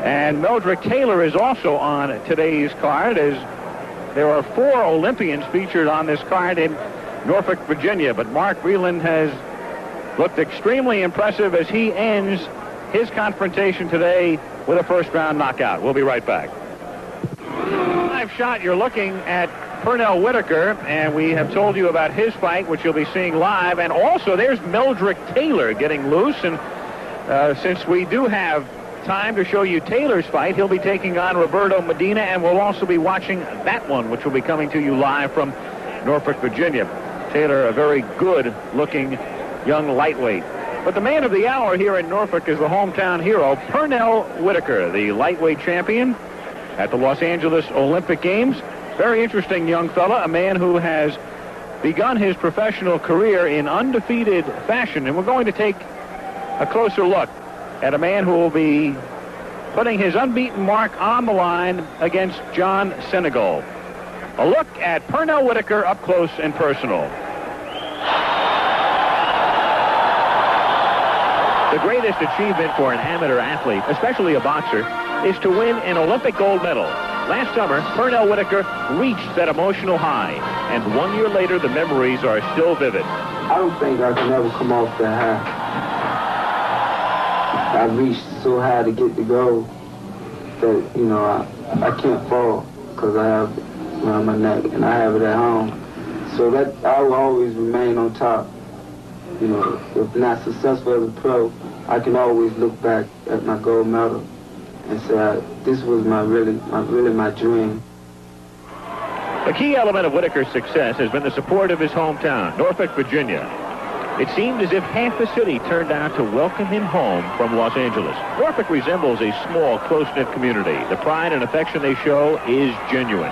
And Mildred Taylor is also on today's card, as there are 4 Olympians featured on this card in Norfolk, Virginia. But Mark Breland has looked extremely impressive as he ends his confrontation today with a first-round knockout. We'll be right back. Live shot, you're looking at Pernell Whitaker, and we have told you about his fight, which you'll be seeing live. And also, there's Mildred Taylor getting loose. And since we do have time to show you Taylor's fight, he'll be taking on Roberto Medina, and we'll also be watching that one, which will be coming to you live from Norfolk, Virginia. Taylor, a very good-looking young lightweight. But the man of the hour here in Norfolk is the hometown hero, Pernell Whitaker, the lightweight champion at the Los Angeles Olympic Games. Very interesting young fella, a man who has begun his professional career in undefeated fashion. And we're going to take a closer look at a man who will be putting his unbeaten mark on the line against John Sinegal. A look at Pernell Whitaker up close and personal. The greatest achievement for an amateur athlete, especially a boxer, is to win an Olympic gold medal. Last summer, Pernell Whitaker reached that emotional high, and 1 year later, the memories are still vivid. I don't think I can ever come off that high. I reached so high to get the gold that, you know, I can't fall because I have it around my neck, and I have it at home. So that I will always remain on top. You know, if not successful as a pro, I can always look back at my gold medal and say, this was really my dream. The key element of Whitaker's success has been the support of his hometown, Norfolk, Virginia. It seemed as if half the city turned out to welcome him home from Los Angeles. Norfolk resembles a small, close-knit community. The pride and affection they show is genuine.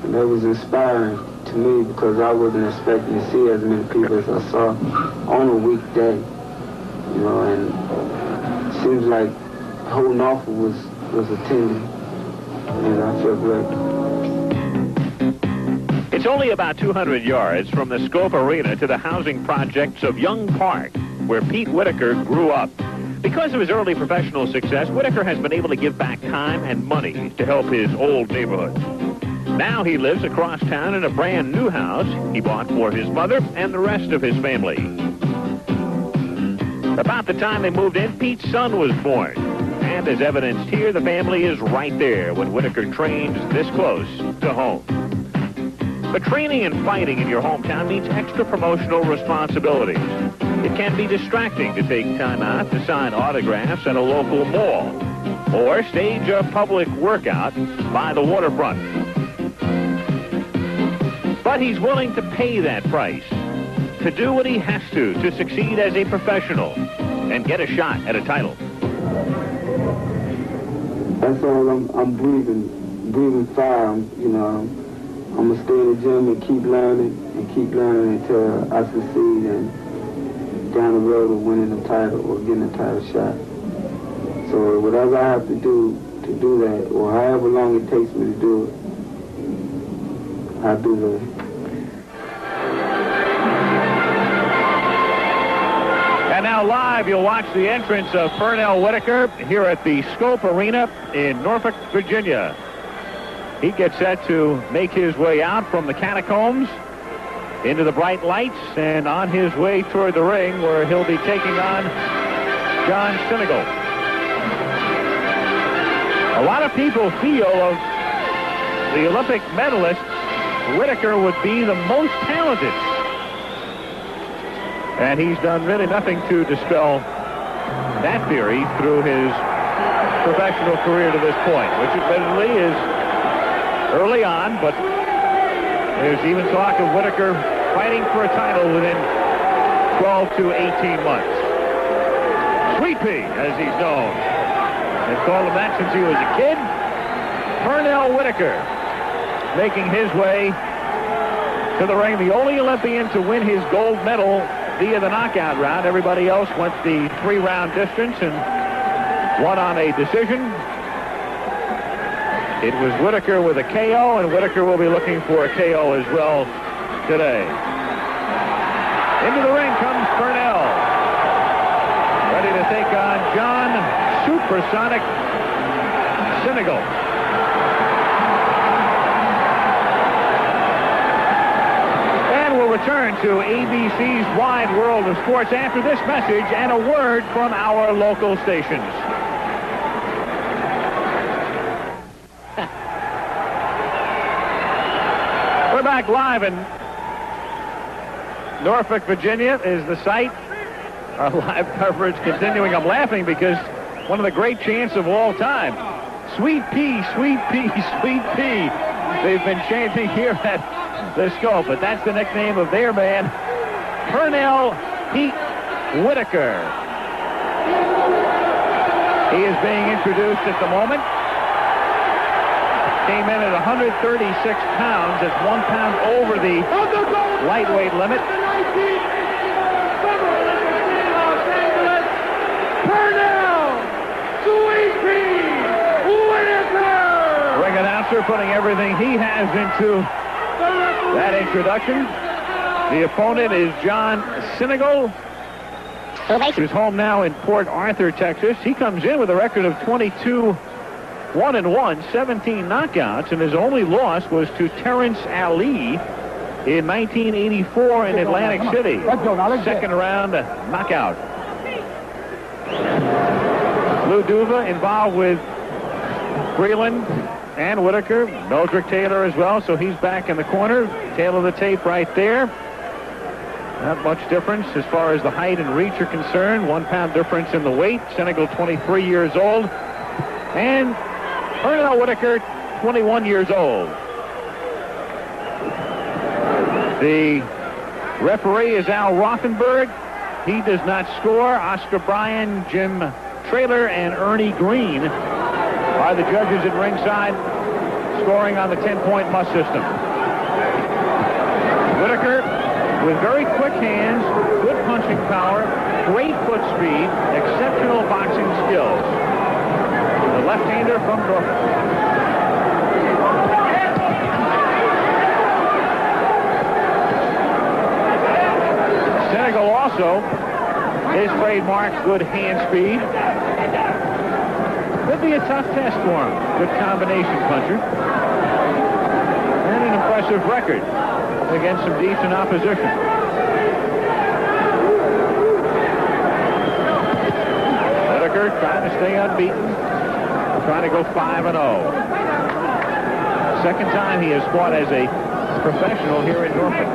And that was inspiring to me because I wasn't expecting to see as many people as I saw on a weekday. You know, and it seems like the whole Norfolk was attending, and I feel great. It's only about 200 yards from the Scope Arena to the housing projects of Young Park, where Pete Whitaker grew up. Because of his early professional success, Whitaker has been able to give back time and money to help his old neighborhood. Now he lives across town in a brand new house he bought for his mother and the rest of his family. About the time they moved in, Pete's son was born. And as evidenced here, the family is right there when Whitaker trains this close to home. But training and fighting in your hometown means extra promotional responsibilities. It can be distracting to take time out to sign autographs at a local mall or stage a public workout by the waterfront. But he's willing to pay that price, to do what he has to succeed as a professional and get a shot at a title. That's all I'm breathing fire. You know, I'm going to stay in the gym and keep learning until I succeed and down the road of winning the title or getting a title shot. So whatever I have to do that, or however long it takes me to do it, I'll do that. And now live, you'll watch the entrance of Pernell Whitaker here at the Scope Arena in Norfolk, Virginia. He gets set to make his way out from the catacombs into the bright lights and on his way toward the ring where he'll be taking on John Sinegal. A lot of people feel of the Olympic medalist, Whitaker would be the most talented. And he's done really nothing to dispel that theory through his professional career to this point, which admittedly is early on, but there's even talk of Whitaker fighting for a title within 12 to 18 months. Sweet Pea, as he's known. They've called him that since he was a kid. Pernell Whitaker making his way to the ring, the only Olympian to win his gold medal via the knockout round. Everybody else went the 3-round distance and won on a decision. It was Whitaker with a KO, and Whitaker will be looking for a KO as well today. Into the ring comes Pernell, ready to take on John Supersonic Sinegal. And we'll return to ABC's Wide World of Sports after this message and a word from our local stations. We're back live in Norfolk, Virginia is the site. Our live coverage continuing. I'm laughing because one of the great chants of all time, Sweet Pea, Sweet Pea, Sweet Pea. They've been chanting here at the Scope, but that's the nickname of their man, Pernell Pete Whitaker. He is being introduced at the moment. Came in at 136 pounds. That's 1 pound over the lightweight limit. Ring announcer putting everything he has into that introduction. The opponent is John Sinegal, who's home now in Port Arthur, Texas. He comes in with a record of 22-1-1, 17 knockouts, and his only loss was to Terrence Ali in 1984 in Atlantic City. Second round knockout. Lou Duva involved with Breland and Whitaker. Meldrick Taylor as well, so he's back in the corner. Tail of the tape right there. Not much difference as far as the height and reach are concerned. 1 pound difference in the weight. Sinegal, 23 years old. And Pernell Whitaker, 21 years old. The referee is Al Rothenberg. He does not score. Oscar Bryan, Jim Traylor, and Ernie Green are the judges at ringside, scoring on the 10-point must system. Whitaker with very quick hands, good punching power, great foot speed, exceptional boxing skills. The left-hander from Norfolk. Sinegal also, his trademark, good hand speed. Could be a tough test for him. Good combination puncher. And an impressive record against some decent opposition. Whitaker trying to stay unbeaten. Trying to go 5-0. Second time he has fought as a professional here in Norfolk.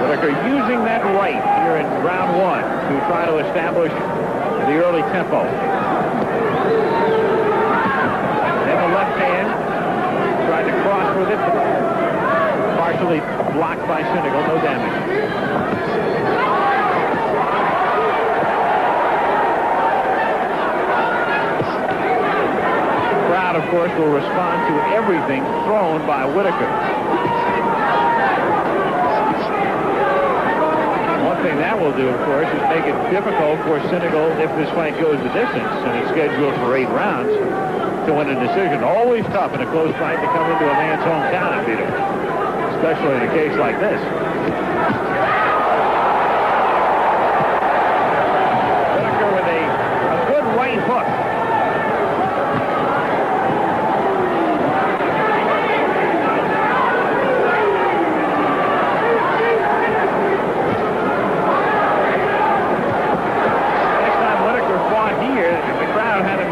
Whitaker using that right here in round one to try to establish the early tempo. And the left hand tried to cross with it, but partially blocked by Sinegal, no damage. The crowd, of course, will respond to everything thrown by Whitaker. One thing that will do, of course, is make it difficult for Sinegal, if this fight goes the distance, and it's scheduled for 8 rounds, to win a decision. Always tough in a close fight to come into a man's hometown and beat him, especially in a case like this. Whitaker with a good right hook.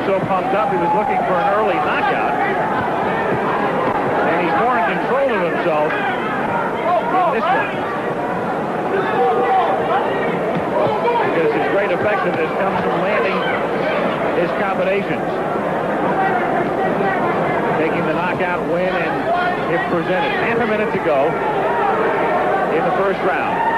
So pumped up, he was looking for an early knockout. And he's more in control of himself in this one. Because his great effectiveness comes from landing his combinations. Taking the knockout win, and if presented. Half a minute to go in the first round.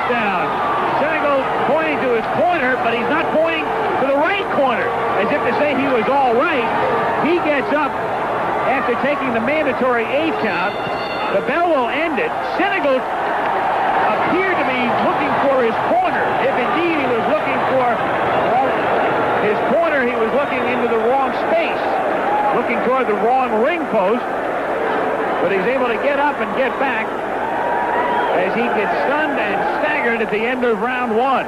Down. Sinegal pointing to his corner, but he's not pointing to the right corner, as if to say he was all right. He gets up after taking the mandatory 8 count. The bell will end it. Sinegal appeared to be looking for his corner, if indeed he was looking for toward the wrong ring post, but he's able to get up and get back as he gets stunned and staggered at the end of round one.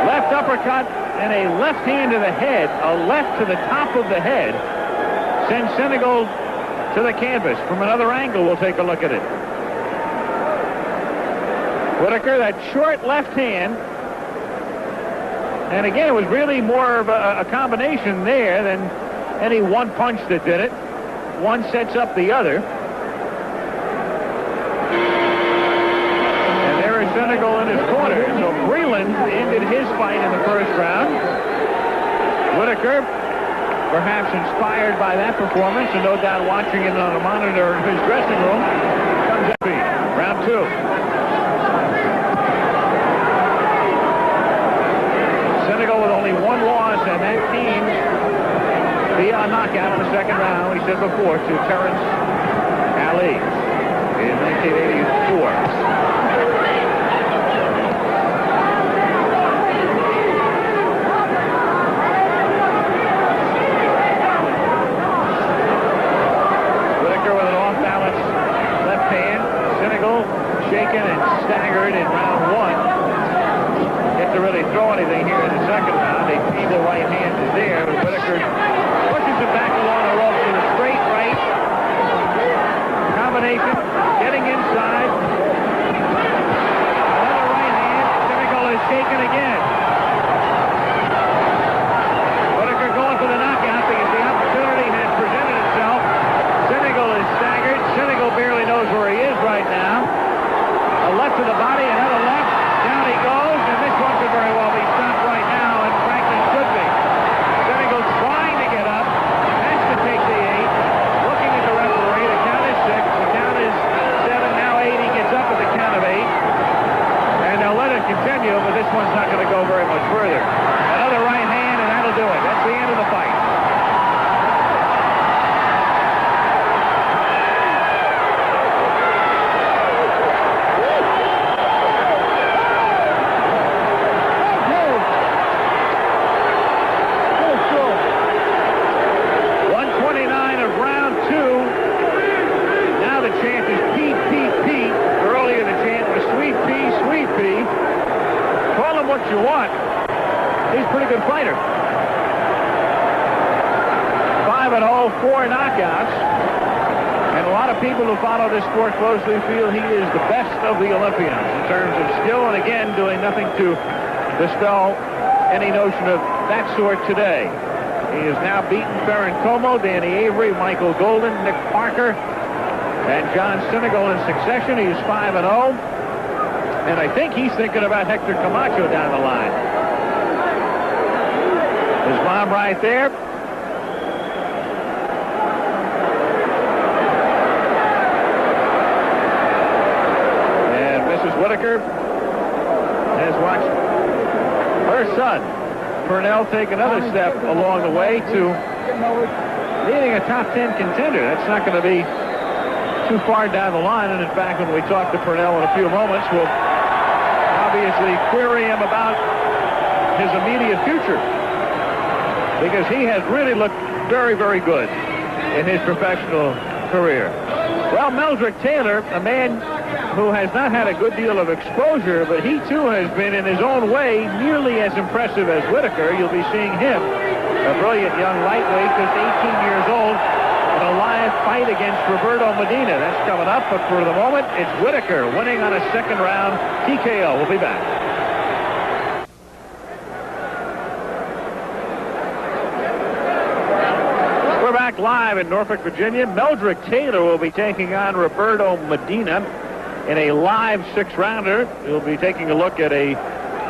Left uppercut and a left hand to the head, a left to the top of the head, sends Sinegal to the canvas. From another angle, we'll take a look at it. Whitaker, that short left hand. And again, it was really more of a combination there than any one punch that did it. One sets up the other. And there is Sinegal in his corner. So Breland ended his fight in the first round. Whitaker, perhaps inspired by that performance, and no doubt watching it on a monitor in his dressing room, comes up. Round two. Sinegal with only one loss, and that came via knockout in the second round, we said before, to Terrence Ali in 1984. Shaken and staggered in round one. Yet to really throw anything here in the second round. A feeble right hand is there, but Whitaker pushes it back along the rope with a straight right. Combination, getting inside. Another right hand. Sinegal is shaken again. Whitaker going for the knockout because the opportunity has presented itself. Sinegal is staggered. Sinegal barely knows where he is right now. A left to the body, another left. Down he goes, and this one could very well be stopped right now, and frankly should be. Sinegal trying to get up, has to take the 8. Looking at the referee, the count is 6, the count is 7, now 8. He gets up at the count of 8. And they'll let it continue, but this one's not going to go very much further. Another right hand, and that'll do it. That's the end of the fight. What you want. He's a pretty good fighter. 5-0, 4 knockouts. And a lot of people who follow this sport closely feel he is the best of the Olympians in terms of skill, and again, doing nothing to dispel any notion of that sort today. He has now beaten Farron Como, Danny Avery, Michael Golden, Nick Parker, and John Sinegal in succession. He's 5-0. And I think he's thinking about Hector Camacho down the line. His mom right there. And Mrs. Whitaker has watched her son, Pernell, take another step along the way to being a top 10 contender. That's not going to be too far down the line. And in fact, when we talk to Pernell in a few moments, we'll obviously query him about his immediate future, because he has really looked very, very good in his professional career. Well, Meldrick Taylor, a man who has not had a good deal of exposure, but he too has been in his own way nearly as impressive as Whitaker. You'll be seeing him, a brilliant young lightweight, just 18 years old, in a live fight against Roberto Medina. That's coming up, but for the moment, it's Whitaker winning on a second round TKO. We'll be back. We're back live in Norfolk, Virginia. Meldrick Taylor will be taking on Roberto Medina in a live 6-rounder. We'll be taking a look at a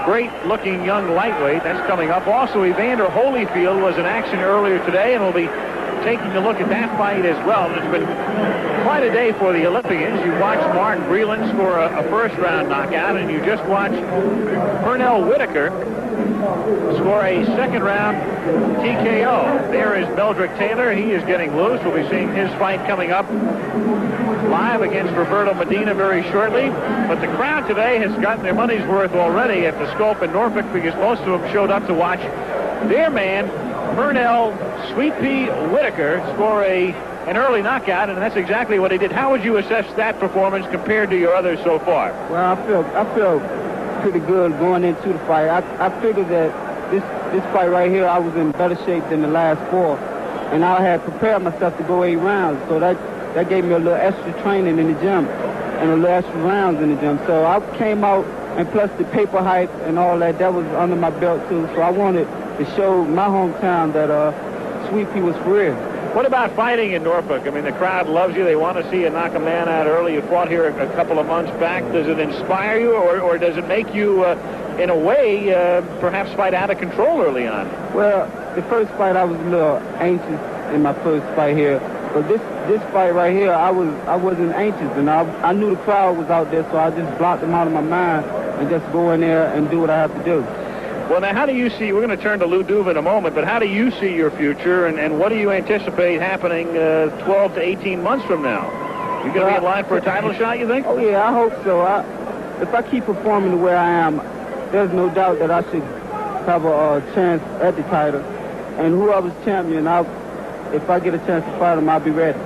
great-looking young lightweight. That's coming up. Also, Evander Holyfield was in action earlier today, and we'll be taking a look at that fight as well. It's been quite a day for the Olympians. You watched Mark Breland score a first-round knockout, and you just watched Pernell Whitaker score a second-round TKO. There is Meldrick Taylor. He is getting loose. We'll be seeing his fight coming up live against Roberto Medina very shortly. But the crowd today has gotten their money's worth already at the Scope in Norfolk, because most of them showed up to watch their man Pernell Sweet Pea Whitaker score an early knockout, and that's exactly what he did. How would you assess that performance compared to your others so far? Well, I feel pretty good going into the fight. I figured that this fight right here, I was in better shape than the last 4, and I had prepared myself to go 8 rounds, so that gave me a little extra training in the gym and a little extra rounds in the gym. So I came out, and plus the paper hype and all that was under my belt too. So I wanted to show my hometown that Sweet Pea was for real. What about fighting in Norfolk? I mean, the crowd loves you. They want to see you knock a man out early. You fought here a couple of months back. Does it inspire you, or does it make you, in a way, perhaps fight out of control early on? Well, the first fight I was a little anxious in my first fight here. But this fight right here, I wasn't anxious, and I knew the crowd was out there, so I just blocked them out of my mind and just go in there and do what I have to do. Well, now, how do you see, we're going to turn to Lou Duva in a moment, but how do you see your future, and what do you anticipate happening 12 to 18 months from now? You going to be in line for a title shot, you think? Oh, yeah, I hope so. If I keep performing the way I am, there's no doubt that I should have a chance at the title. And whoever's champion, if I get a chance to fight him, I'll be ready.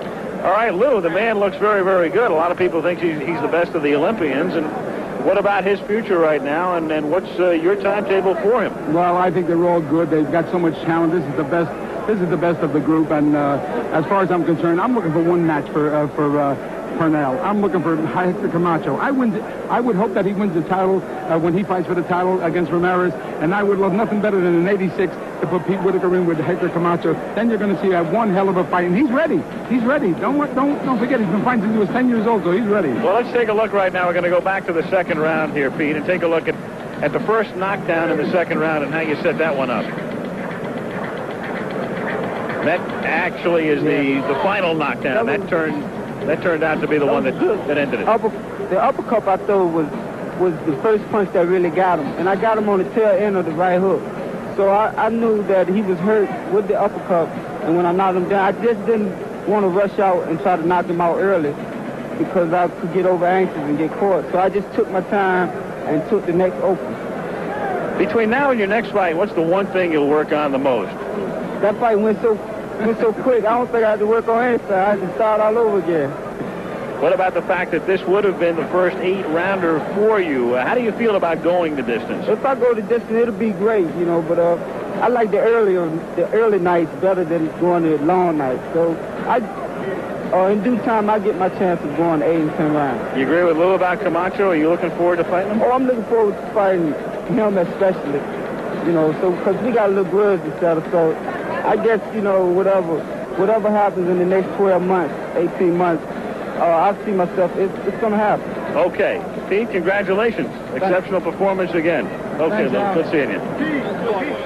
All right, Lou, the man looks very, very good. A lot of people think he's the best of the Olympians. And what about his future right now, and what's your timetable for him? Well, I think they're all good. They've got so much talent. This is the best. This is the best of the group. And as far as I'm concerned, I'm looking for one match for Pernell. I'm looking for Hector Camacho. I would hope that he wins the title when he fights for the title against Ramirez, and I would love nothing better than an 86 to put Pete Whitaker in with Hector Camacho. Then you're going to see one hell of a fight, and he's ready. He's ready. Don't forget, he's been fighting since he was 10 years old, so he's ready. Well, let's take a look right now. We're going to go back to the second round here, Pete, and take a look at the first knockdown in the second round and how you set that one up. That actually is the final knockdown. That turned out to be the one that ended it. The uppercut I threw was the first punch that really got him, and I got him on the tail end of the right hook. So I knew that he was hurt with the uppercut, and when I knocked him down, I just didn't want to rush out and try to knock him out early because I could get over anxious and get caught. So I just took my time and took the next open. Between now and your next fight, what's the one thing you'll work on the most? That fight went so quick, I don't think I had to work on anything. I had to start all over again. What about the fact that this would have been the first 8-rounder for you? How do you feel about going the distance? If I go the distance, it'll be great, but I like the early nights better than going the long nights. So in due time, I get my chance of going 8 and 10 rounds. You agree with Lou about Camacho? Are you looking forward to fighting him? Oh, I'm looking forward to fighting him especially. So because we got a little grudge to settle. So I guess, whatever happens in the next 12 months, 18 months, I see myself, it's going to happen. Okay. Pete, congratulations. Exceptional performance again. Okay, Lou, good seeing you.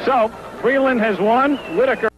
So, Freeland has won. Whitaker.